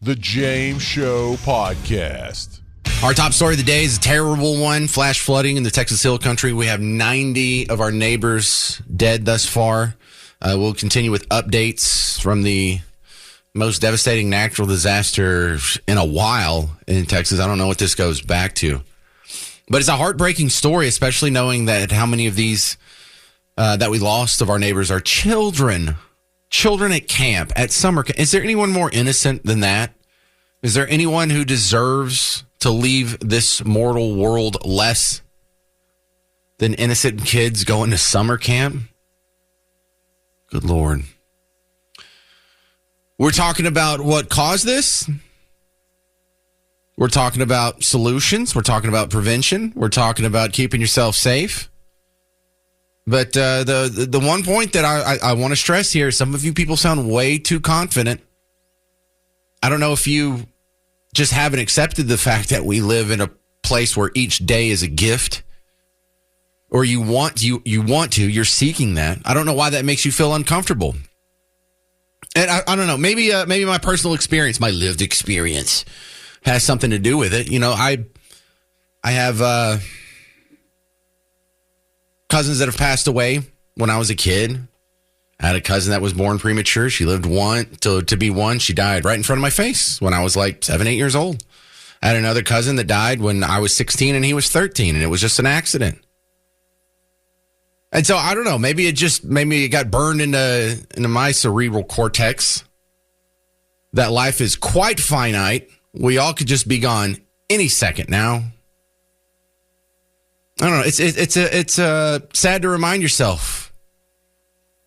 The James Show Podcast. Our top story of the day is a terrible one. Flash flooding in the Texas Hill Country. We have 90 of our neighbors dead thus far. We'll continue with updates from the most devastating natural disaster in a while in Texas. I don't know what this goes back to. But it's a heartbreaking story, especially knowing that how many of these that we lost of our neighbors are children. Children at camp, at summer camp. Is there anyone more innocent than that? Is there anyone who deserves to leave this mortal world less than innocent kids going to summer camp? Good Lord. We're talking about what caused this. We're talking about solutions. We're talking about prevention. We're talking about keeping yourself safe. But the one point that I want to stress here, some of you people sound way too confident. I don't know if you just haven't accepted the fact that we live in a place where each day is a gift, or you're seeking that. I don't know why that makes you feel uncomfortable. And I don't know, maybe my personal experience, my lived experience has something to do with it. You know, I have cousins that have passed away when I was a kid. I had a cousin that was born premature. She lived to be one. She died right in front of my face when I was like 7, 8 years old. I had another cousin that died when I was 16 and he was 13, and it was just an accident. And so I don't know, maybe it got burned into my cerebral cortex that life is quite finite. We all could just be gone any second now. I don't know. It's sad to remind yourself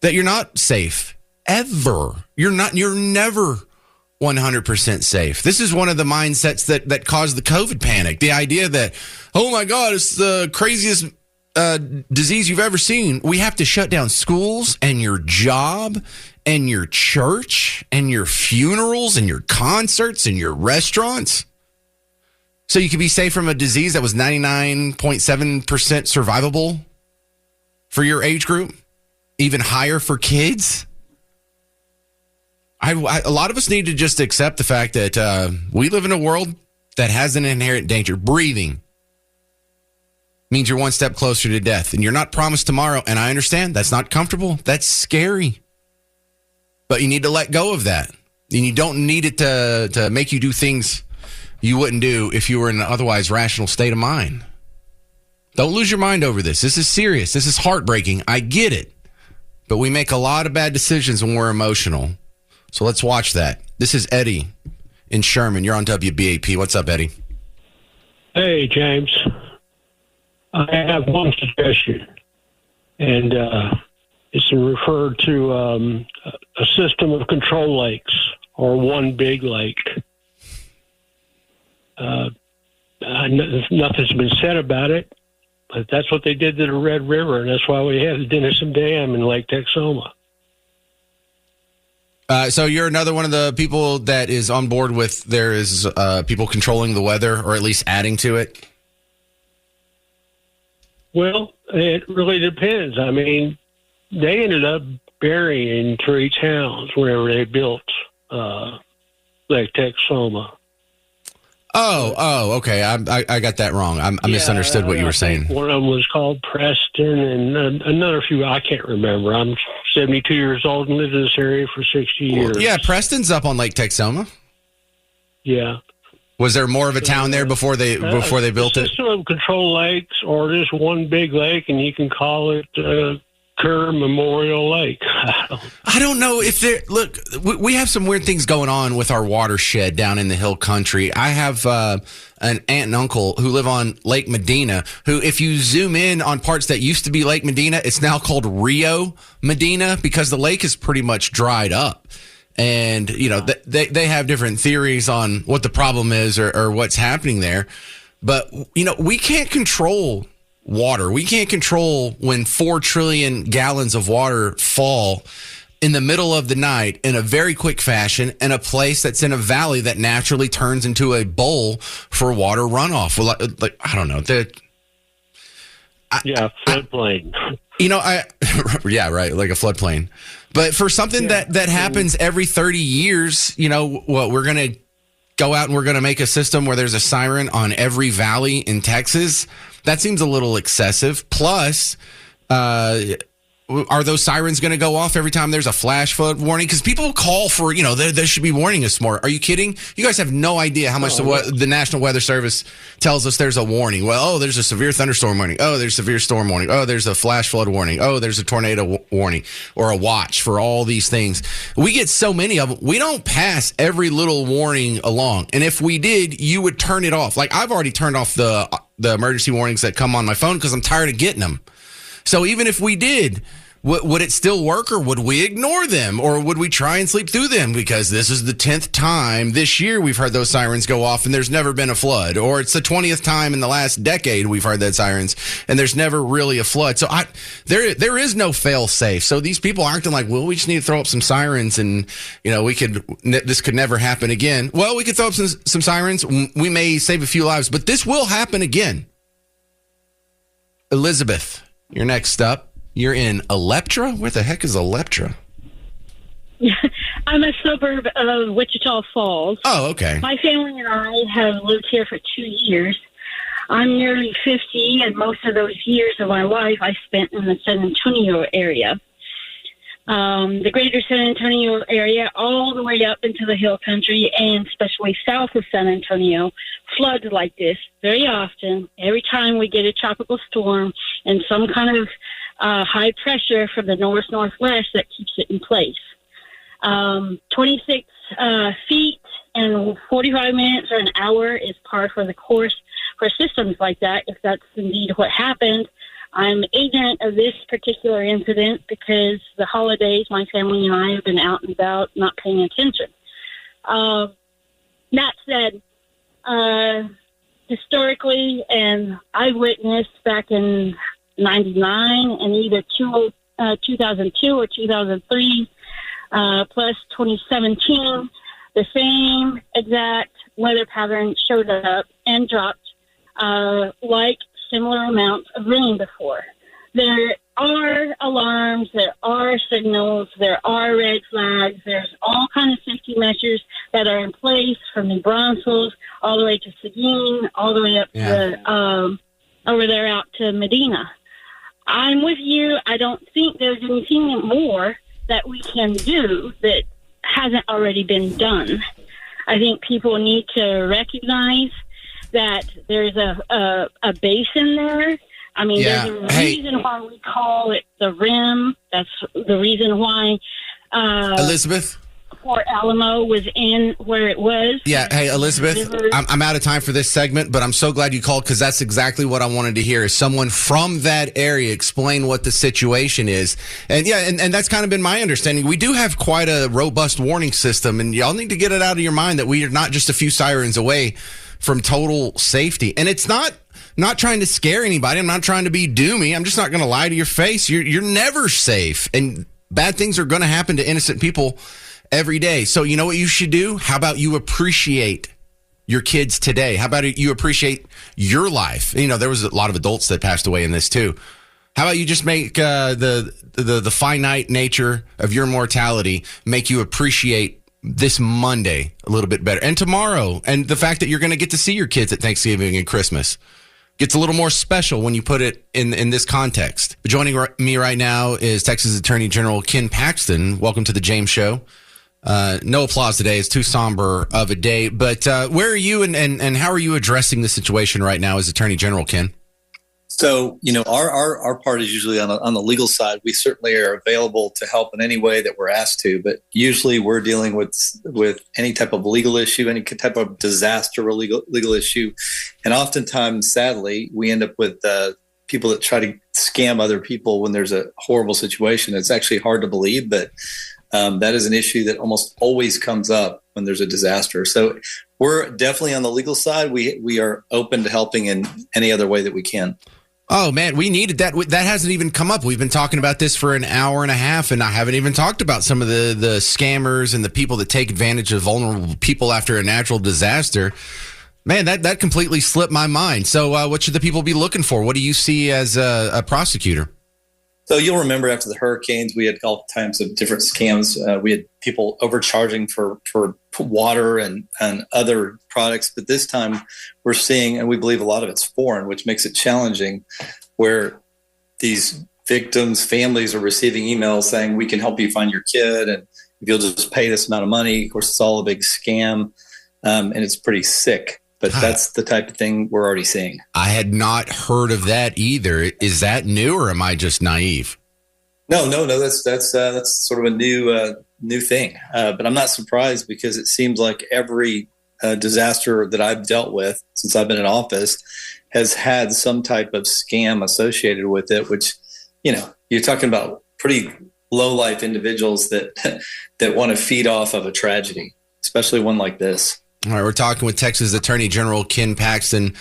that you're not safe ever. You're never 100% safe. This is one of the mindsets that caused the COVID panic. The idea that, oh my God, it's the craziest disease you've ever seen. We have to shut down schools and your job and your church and your funerals and your concerts and your restaurants, so you could be safe from a disease that was 99.7% survivable for your age group, even higher for kids. A lot of us need to just accept the fact that we live in a world that has an inherent danger. Breathing means you're one step closer to death, and you're not promised tomorrow. And I understand that's not comfortable. That's scary. But you need to let go of that. And you don't need it to make you do things you wouldn't do if you were in an otherwise rational state of mind. Don't lose your mind over this. This is serious. This is heartbreaking. I get it. But we make a lot of bad decisions when we're emotional. So let's watch that. This is Eddie in Sherman. You're on WBAP. What's up, Eddie? Hey, James. I have one suggestion, and it's referred to a system of control lakes, or one big lake. Nothing's been said about it, but that's what they did to the Red River, and that's why we have the Denison Dam in Lake Texoma. So you're another one of the people that is on board with there is people controlling the weather, or at least adding to it? Well, it really depends. I mean, they ended up burying 3 towns whenever they built Lake Texoma. Oh, okay. I got that wrong. I misunderstood what you were saying. One of them was called Preston, and another few I can't remember. I'm 72 years old and lived in this area for 60 years. Yeah, Preston's up on Lake Texoma. Yeah. Was there more of a town there before they built it? System of control lakes, or just one big lake, and you can call it Kerr Memorial Lake. I don't know if there. Look, we have some weird things going on with our watershed down in the Hill Country. I have an aunt and uncle who live on Lake Medina, who, if you zoom in on parts that used to be Lake Medina, it's now called Rio Medina because the lake is pretty much dried up. And, you know, they have different theories on what the problem is or what's happening there. But, you know, we can't control water. We can't control when 4 trillion gallons of water fall in the middle of the night in a very quick fashion in a place that's in a valley that naturally turns into a bowl for water runoff. Well, like I don't know. Floodplain. Yeah, right, like a floodplain. But for something that happens every 30 years, you know, what we're going to go out and we're going to make a system where there's a siren on every valley in Texas. That seems a little excessive. Plus, are those sirens going to go off every time there's a flash flood warning? Because people call for, they should be warning us more. Are you kidding? You guys have no idea how much the National Weather Service tells us there's a warning. Well, there's a severe thunderstorm warning. Oh, there's severe storm warning. Oh, there's a flash flood warning. Oh, there's a tornado warning or a watch for all these things. We get so many of them. We don't pass every little warning along. And if we did, you would turn it off. Like, I've already turned off the emergency warnings that come on my phone because I'm tired of getting them. So even if we did, would it still work, or would we ignore them, or would we try and sleep through them? Because this is the 10th time this year we've heard those sirens go off and there's never been a flood, or it's the 20th time in the last decade we've heard that sirens and there's never really a flood. So there is no fail safe. So these people are acting like, well, we just need to throw up some sirens and this could never happen again. Well, we could throw up some sirens. We may save a few lives, but this will happen again. Elizabeth, you're next up. You're in Electra? Where the heck is Electra? I'm a suburb of Wichita Falls. Oh, okay. My family and I have lived here for 2 years. I'm nearly 50, and most of those years of my life I spent in the San Antonio area. The greater San Antonio area, all the way up into the hill country, and especially south of San Antonio, floods like this very often. Every time we get a tropical storm and some kind of high pressure from the northwest that keeps it in place. 26 feet and 45 minutes or an hour is par for the course for systems like that, if that's indeed what happened. I'm ignorant of this particular incident because the holidays, my family and I have been out and about not paying attention. That said, historically, and I witnessed back in 99 and either 2002 or 2003, plus 2017, the same exact weather pattern showed up and dropped like similar amounts of rain before. There are alarms, there are signals, there are red flags, there's all kinds of safety measures that are in place from New Braunfels all the way to Seguin, all the way up to over there out to Medina. I'm with you. I don't think there's anything more that we can do that hasn't already been done. I think people need to recognize that there's a basin there. I mean, there's a reason why we call it the rim. That's the reason why Elizabeth, Fort Alamo was in where it was. Yeah. Hey, Elizabeth, I'm out of time for this segment, but I'm so glad you called because that's exactly what I wanted to hear is someone from that area explain what the situation is. And and that's kind of been my understanding. We do have quite a robust warning system, and y'all need to get it out of your mind that we are not just a few sirens away from total safety. And it's not trying to scare anybody. I'm not trying to be doomy. I'm just not going to lie to your face. You're never safe, and bad things are going to happen to innocent people every day. So you know what you should do? How about you appreciate your kids today? How about you appreciate your life? There was a lot of adults that passed away in this too. How about you just make the finite nature of your mortality make you appreciate this Monday a little bit better, and tomorrow, and the fact that you're going to get to see your kids at Thanksgiving and Christmas gets a little more special when you put it in this context. But joining me right now is Texas Attorney General Ken Paxton. Welcome to the James Show. No applause today. It's too somber of a day. But where are you and how are you addressing the situation right now as Attorney General, Ken? So, our part is usually on the legal side. We certainly are available to help in any way that we're asked to. But usually we're dealing with any type of legal issue, any type of disaster or legal issue. And oftentimes, sadly, we end up with people that try to scam other people when there's a horrible situation. It's actually hard to believe, but that is an issue that almost always comes up when there's a disaster. So we're definitely on the legal side. We are open to helping in any other way that we can. Oh, man, we needed that. That hasn't even come up. We've been talking about this for an hour and a half, and I haven't even talked about some of the scammers and the people that take advantage of vulnerable people after a natural disaster. Man, that completely slipped my mind. So what should the people be looking for? What do you see as a prosecutor? So you'll remember after the hurricanes, we had all kinds of different scams. We had people overcharging for water and other products. But this time we're seeing, and we believe a lot of it's foreign, which makes it challenging, where these victims' families are receiving emails saying, we can help you find your kid. And if you'll just pay this amount of money, of course, it's all a big scam. And it's pretty sick. But that's the type of thing we're already seeing. I had not heard of that either. Is that new, or am I just naive? No. That's sort of a new thing. But I'm not surprised, because it seems like every disaster that I've dealt with since I've been in office has had some type of scam associated with it. Which, you're talking about pretty low life individuals that want to feed off of a tragedy, especially one like this. All right, we're talking with Texas Attorney General Ken Paxton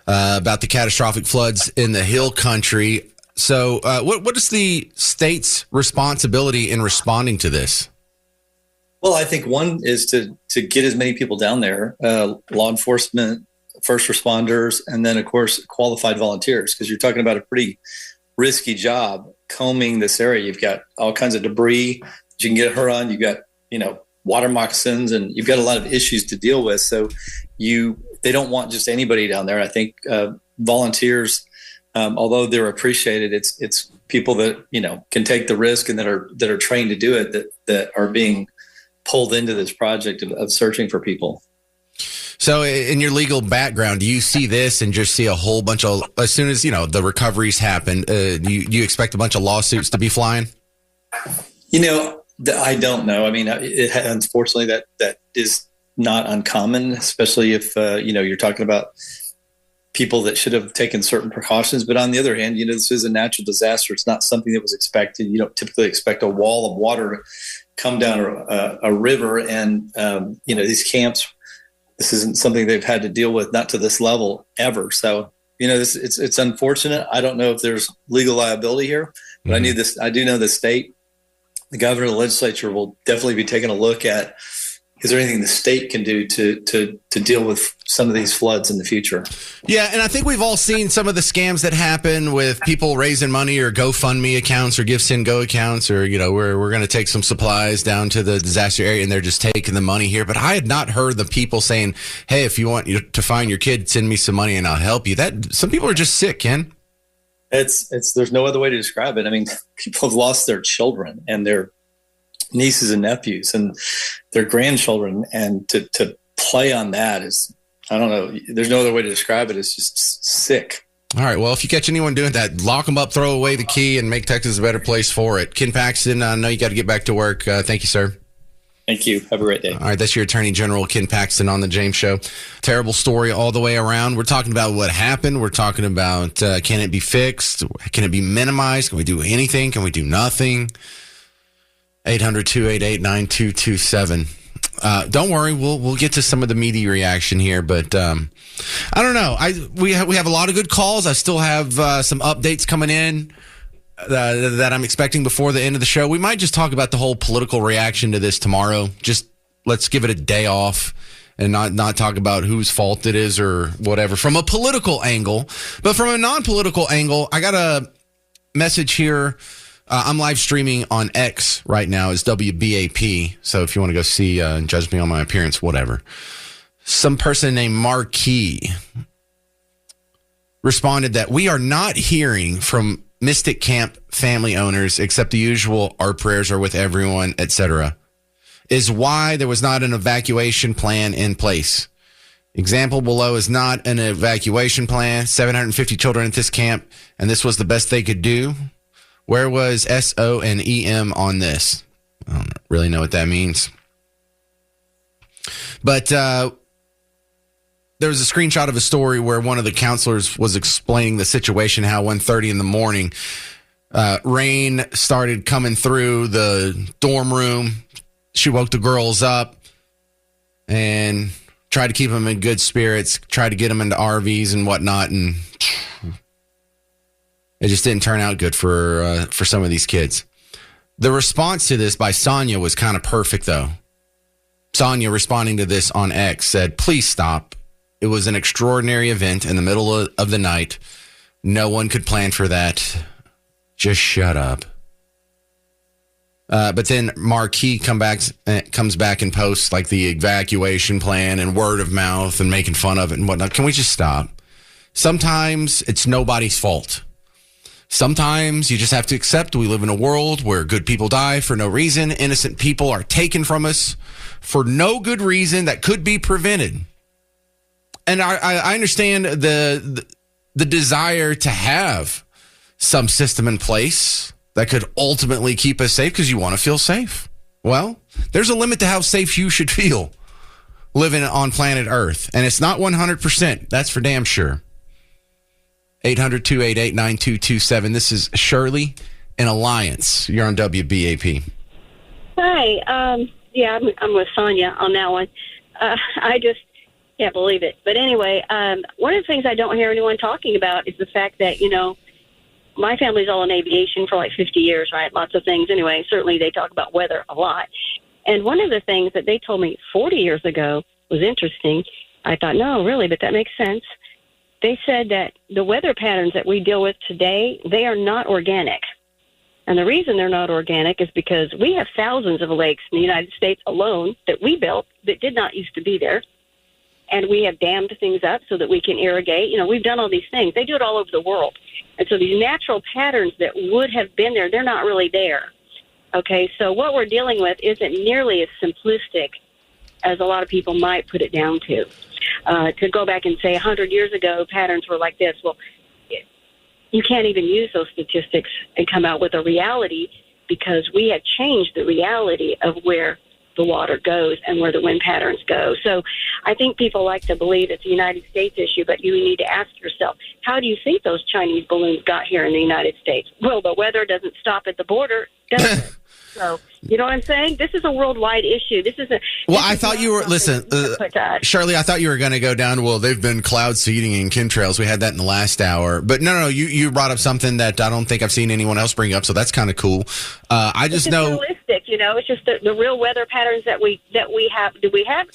about the catastrophic floods in the Hill Country. So what is the state's responsibility in responding to this? Well, I think one is to get as many people down there, law enforcement, first responders, and then, of course, qualified volunteers, because you're talking about a pretty risky job combing this area. You've got all kinds of debris that you can get hurt on. You've got, water moccasins, and you've got a lot of issues to deal with. So they don't want just anybody down there. I think volunteers, although they're appreciated, it's people that, can take the risk and that are trained to do it, that are being pulled into this project of searching for people. So in your legal background, do you see this and just see a whole bunch of, as soon as, the recoveries happen, do you expect a bunch of lawsuits to be flying? I don't know. I mean, unfortunately, that is not uncommon, especially if, you're talking about people that should have taken certain precautions. But on the other hand, this is a natural disaster. It's not something that was expected. You don't typically expect a wall of water to come down a river. And, these camps, this isn't something they've had to deal with, not to this level ever. So, it's unfortunate. I don't know if there's legal liability here, but I do know the state, the governor, the legislature will definitely be taking a look at, is there anything the state can do to deal with some of these floods in the future? Yeah, and I think we've all seen some of the scams that happen with people raising money or GoFundMe accounts or GiveSendGo accounts, or, we're going to take some supplies down to the disaster area and they're just taking the money here. But I had not heard the people saying, hey, if you want to find your kid, send me some money and I'll help you. That some people are just sick, Ken. There's no other way to describe it. I mean, people have lost their children and their nieces and nephews and their grandchildren, and to play on that is, I don't know, there's no other way to describe it. It's just sick. All right. Well, if you catch anyone doing that, lock them up, throw away the key, and make Texas a better place for it. Ken Paxton, I know you got to get back to work. Thank you, sir. Thank you. Have a great day. All right, that's your Attorney General, Ken Paxton, on the James Show. Terrible story all the way around. We're talking about what happened. We're talking about, can it be fixed? Can it be minimized? Can we do anything? Can we do nothing? 800-288-9227. Don't worry, we'll get to some of the media reaction here, but I don't know. We have a lot of good calls. I still have some updates coming in that I'm expecting before the end of the show. We might just talk about the whole political reaction to this tomorrow. Just let's give it a day off and not talk about whose fault it is or whatever from a political angle. But from a non-political angle, I got a message here. I'm live streaming on X right now as WBAP. So if you want to go see and judge me on my appearance, whatever. Some person named Marquis responded that we are not hearing from Mystic Camp family owners except the usual, our prayers are with everyone, etc. Is why there was not an evacuation plan in place. Example below is not an evacuation plan. 750 children at this camp, and this was the best they could do. Where was SO and EM on this? I don't really know what that means. But there was a screenshot of a story where one of the counselors was explaining the situation, how 1:30 in the morning, rain started coming through the dorm room. She woke the girls up and tried to keep them in good spirits, tried to get them into RVs and whatnot, and it just didn't turn out good for some of these kids. The response to this by Sonia was kind of perfect, though. Sonia, responding to this on X, said, "Please stop. It was an extraordinary event in the middle of the night. No one could plan for that." Just shut up. But then Marquis comes back and posts like the evacuation plan and word of mouth and making fun of it and whatnot. Can we just stop? Sometimes it's nobody's fault. Sometimes you just have to accept we live in a world where good people die for no reason. Innocent people are taken from us for no good reason that could be prevented. And I understand the desire to have some system in place that could ultimately keep us safe because you want to feel safe. Well, there's a limit to how safe you should feel living on planet Earth. And it's not 100%. That's for damn sure. 800-288-9227. This is Shirley in Alliance. You're on WBAP. Hi. Yeah, I'm with Sonia on that one. I just can't believe it. But anyway, one of the things I don't hear anyone talking about is the fact that, my family's all in aviation for like 50 years, right? Lots of things. Anyway, certainly they talk about weather a lot. And one of the things that they told me 40 years ago was interesting. I thought, no, really, but that makes sense. They said that the weather patterns that we deal with today, they are not organic. And the reason they're not organic is because we have thousands of lakes in the United States alone that we built that did not used to be there. And we have dammed things up so that we can irrigate. We've done all these things. They do it all over the world. And so these natural patterns that would have been there, they're not really there. Okay, so what we're dealing with isn't nearly as simplistic as a lot of people might put it down to. To go back and say 100 years ago, patterns were like this. Well, you can't even use those statistics and come out with a reality because we have changed the reality of where the water goes and where the wind patterns go. So I think people like to believe it's a United States issue, but you need to ask yourself, how do you think those Chinese balloons got here in the United States? Well, the weather doesn't stop at the border, does it? So, you know what I'm saying? This is a worldwide issue. I thought you were, listen, Shirley, I thought you were going to go down, well, they've been cloud seeding in chemtrails. We had that in the last hour. But no, you brought up something that I don't think I've seen anyone else bring up, so that's kind of cool. I just know. Realistic, it's just the real weather patterns that we have. Do we have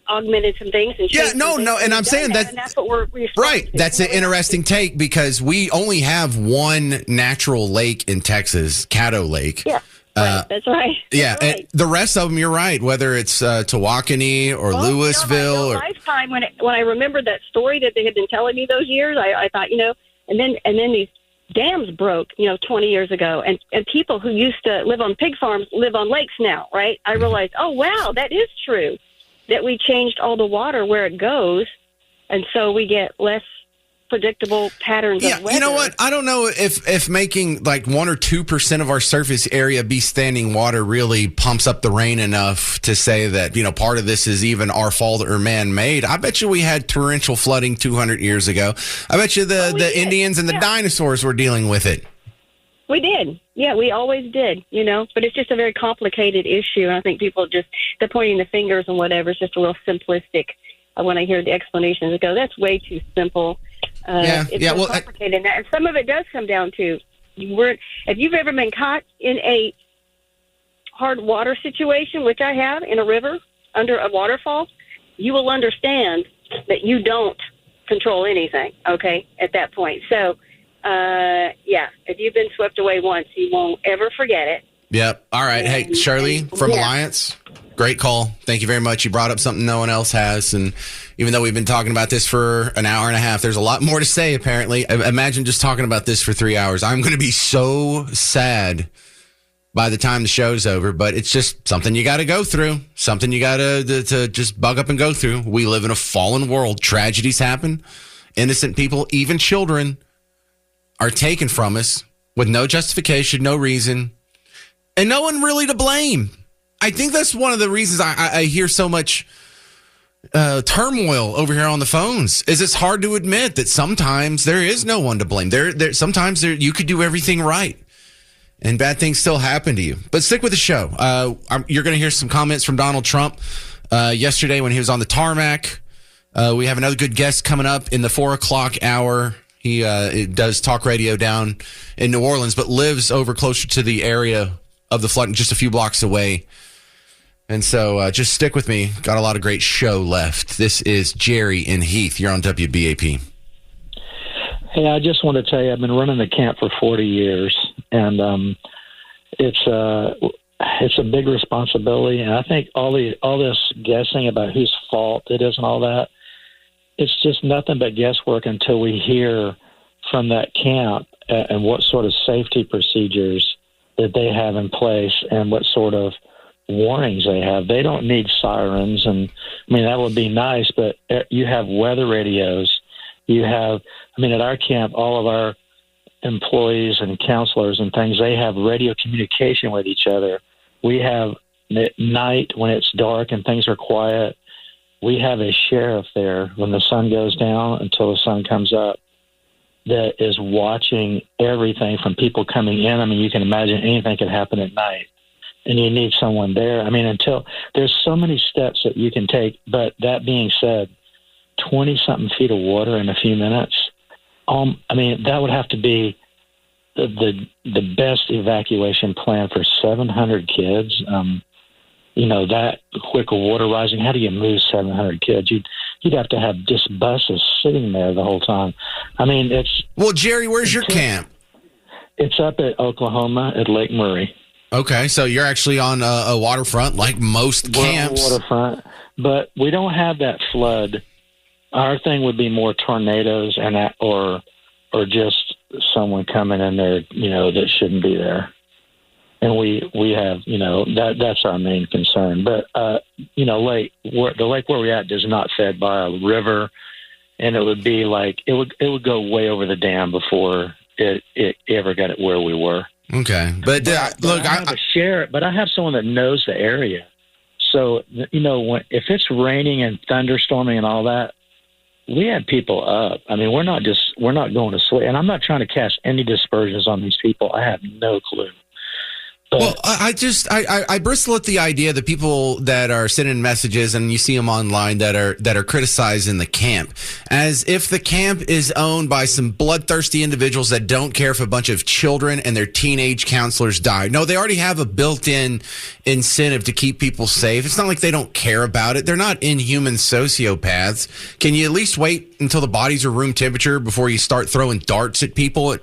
augmented some things? And and I'm saying that. And that's what we're right. That's an interesting take because we only have one natural lake in Texas, Caddo Lake. Yeah. Right, that's right. Yeah, right. And the rest of them, you're right. Whether it's Tawakoni or Louisville, or lifetime when I remembered that story that they had been telling me those years, I thought, and then these dams broke, 20 years ago, and people who used to live on pig farms live on lakes now, right? I realized, oh wow, that is true. That we changed all the water where it goes, and so we get less predictable patterns of weather. You know what? I don't know if making like 1 or 2% of our surface area be standing water really pumps up the rain enough to say that, part of this is even our fault or man-made. I bet you we had torrential flooding 200 years ago. I bet you the Indians and the dinosaurs were dealing with it. We did. Yeah, we always did, but it's just a very complicated issue. And I think people they're pointing the fingers and whatever. It's just a little simplistic. When I hear the explanations, I go, that's way too simple. It's complicated. And some of it does come down to, if you've ever been caught in a hard water situation, which I have, in a river, under a waterfall, you will understand that you don't control anything, okay, at that point. So, if you've been swept away once, you won't ever forget it. Yep. All right. Hey, Shirley from Alliance, great call. Thank you very much. You brought up something no one else has. And even though we've been talking about this for an hour and a half, there's a lot more to say, apparently. Imagine just talking about this for 3 hours. I'm going to be so sad by the time the show's over, but it's just something you got to go through, something you got to just bug up and go through. We live in a fallen world. Tragedies happen. Innocent people, even children, are taken from us with no justification, no reason, and no one really to blame. I think that's one of the reasons I hear so much turmoil over here on the phones. Is it's hard to admit that sometimes there is no one to blame. Sometimes you could do everything right, and bad things still happen to you. But stick with the show. You're going to hear some comments from Donald Trump yesterday when he was on the tarmac. We have another good guest coming up in the 4 o'clock hour. He does talk radio down in New Orleans, but lives over closer to the area of the flood, just a few blocks away. And so just stick with me. Got a lot of great show left. This is Jerry in Heath. You're on WBAP. Hey, I just want to tell you, I've been running the camp for 40 years, and it's a big responsibility. And I think all this guessing about whose fault it is and all that, it's just nothing but guesswork until we hear from that camp and what sort of safety procedures that they have in place and what sort of warnings they have. They don't need sirens, and I mean that would be nice, but you have weather radios. You have, I mean, at our camp, all of our employees and counselors and things, they have radio communication with each other. We have at night when it's dark and things are quiet, we have a sheriff there when the sun goes down until the sun comes up that is watching everything from people coming in. I mean, you can imagine anything could happen at night, and you need someone there. I mean, until there's so many steps that you can take. But that being said, 20-something feet of water in a few minutes, I mean, that would have to be the best evacuation plan for 700 kids. You know, that quick of water rising, how do you move 700 kids? You'd have to have just buses sitting there the whole time. I mean, Well, Jerry, where's your camp? It's up at Oklahoma at Lake Murray. Okay, so you're actually on a waterfront like most camps. We're on the waterfront, but we don't have that flood. Our thing would be more tornadoes and that, or just someone coming in there, you know, that shouldn't be there. And we have, you know, that's our main concern. But you know, the lake where we're at is not fed by a river, and it would be like it would go way over the dam before it ever got it where we were. Okay, but look, I have a sheriff, but I have someone that knows the area. So you know, if it's raining and thunderstorming and all that, we had people up. I mean, we're not going to sleep. And I'm not trying to cast any dispersions on these people. I have no clue. Well, I bristle at the idea that people that are sending messages and you see them online that are criticizing the camp as if the camp is owned by some bloodthirsty individuals that don't care if a bunch of children and their teenage counselors die. No, they already have a built-in incentive to keep people safe. It's not like they don't care about it. They're not inhuman sociopaths. Can you at least wait until the bodies are room temperature before you start throwing darts at people?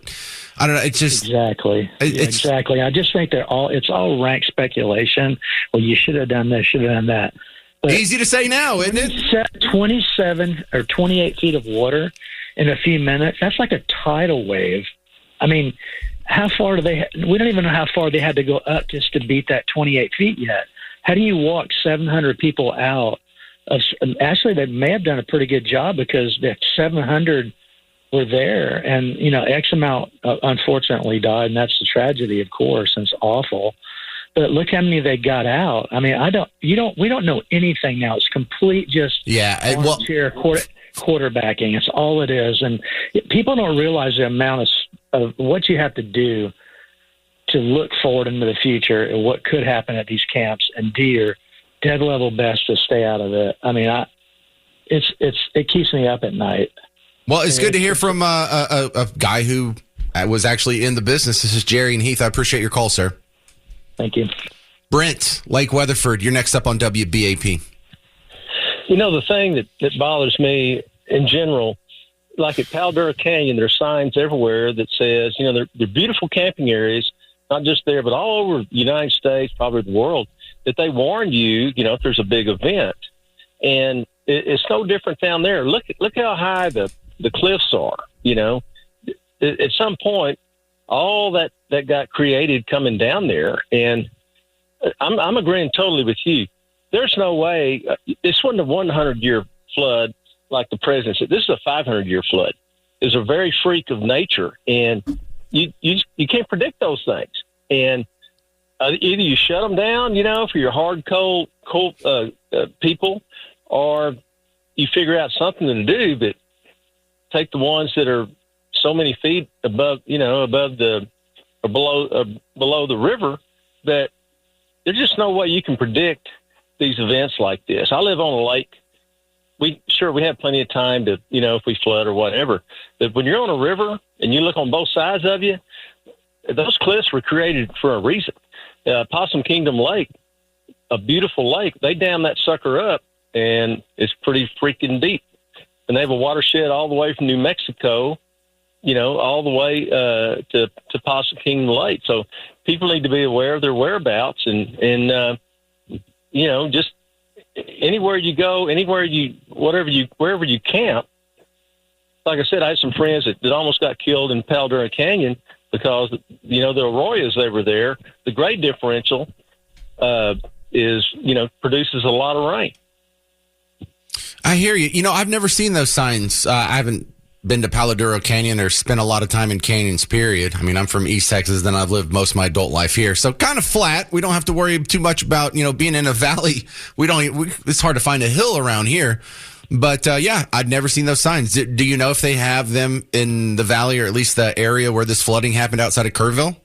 I don't know. It's just exactly. I just think it's all rank speculation. Well, you should have done this, should have done that. But easy to say now, isn't it? 27 or 28 feet of water in a few minutes. That's like a tidal wave. I mean, how far do they? We don't even know how far they had to go up just to beat that 28 feet yet. How do you walk 700 people out? Actually, they may have done a pretty good job because the 700 were there, and you know, X amount unfortunately died, and that's the tragedy, of course, and it's awful. But look how many they got out. I mean, we don't know anything now. It's complete just armchair quarterbacking. It's all it is, and people don't realize the amount of what you have to do to look forward into the future and what could happen at these camps, and do your dead level best to stay out of it. I mean, it keeps me up at night. Well, it's good to hear from a guy who was actually in the business. This is Jerry and Heath. I appreciate your call, sir. Thank you. Brent, Lake Weatherford, you're next up on WBAP. You know, the thing that bothers me in general, like at Paldura Canyon, there's signs everywhere that says, you know, they're beautiful camping areas, not just there, but all over the United States, probably the world, that they warn you, you know, if there's a big event. And it's no different down there. Look how high the cliffs are, you know. At some point, all that got created coming down there, and I'm agreeing totally with you. There's no way this wasn't a 100-year flood like the president said. This is a 500-year flood. It's a very freak of nature, and you can't predict those things. And either you shut them down, you know, for your hard cold people, or you figure out something to do. But take the ones that are so many feet above, you know, above the or below the river, that there's just no way you can predict these events like this. I live on a lake. We have plenty of time to, you know, if we flood or whatever. But when you're on a river and you look on both sides of you, those cliffs were created for a reason. Possum Kingdom Lake, a beautiful lake, they dam that sucker up, and it's pretty freaking deep. And they have a watershed all the way from New Mexico all the way to Possum Kingdom Lake. So people need to be aware of their whereabouts and just anywhere you go, wherever you camp. Like I said, I had some friends that almost got killed in Paldera Canyon because, the arroyos that were there, the grade differential produces a lot of rain. I hear you. I've never seen those signs. I haven't been to Palo Duro Canyon or spent a lot of time in canyons, period. I mean, I'm from East Texas, and I've lived most of my adult life here. So kind of flat. We don't have to worry too much about, being in a valley. It's hard to find a hill around here. But, I'd never seen those signs. Do you know if they have them in the valley or at least the area where this flooding happened outside of Kerrville?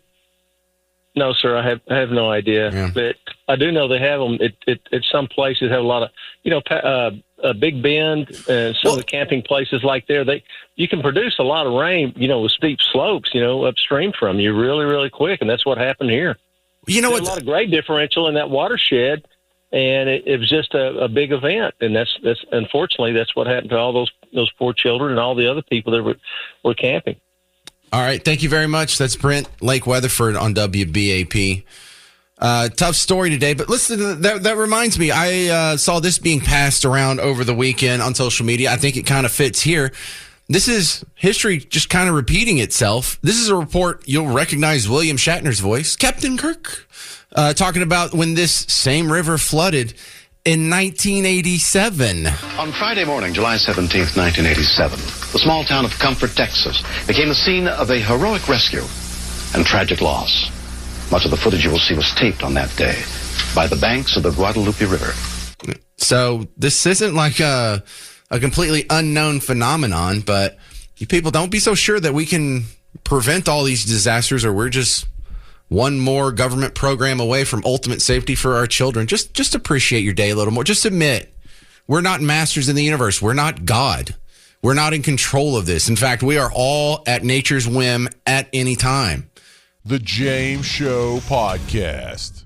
No, sir, I have no idea. Yeah. But I do know they have them at some places. Have a lot of Big Bend and some of the camping places like there. You can produce a lot of rain, with steep slopes, upstream from you really, really quick, and that's what happened here. There's a lot of grade differential in that watershed, and it was just a big event, and that's unfortunately that's what happened to all those poor children and all the other people that were camping. All right. Thank you very much. That's Brent Lake Weatherford on WBAP. Tough story today, but listen, that reminds me, I saw this being passed around over the weekend on social media. I think it kind of fits here. This is history just kind of repeating itself. This is a report you'll recognize William Shatner's voice, Captain Kirk, talking about when this same river flooded in 1987. On Friday morning, July 17th, 1987, the small town of Comfort, Texas, became the scene of a heroic rescue and tragic loss. Much of the footage you will see was taped on that day by the banks of the Guadalupe River. So this isn't like a completely unknown phenomenon, but you people don't be so sure that we can prevent all these disasters, or we're just one more government program away from ultimate safety for our children. Just appreciate your day a little more. Just admit we're not masters in the universe. We're not God. We're not in control of this. In fact, we are all at nature's whim at any time. The James Show Podcast.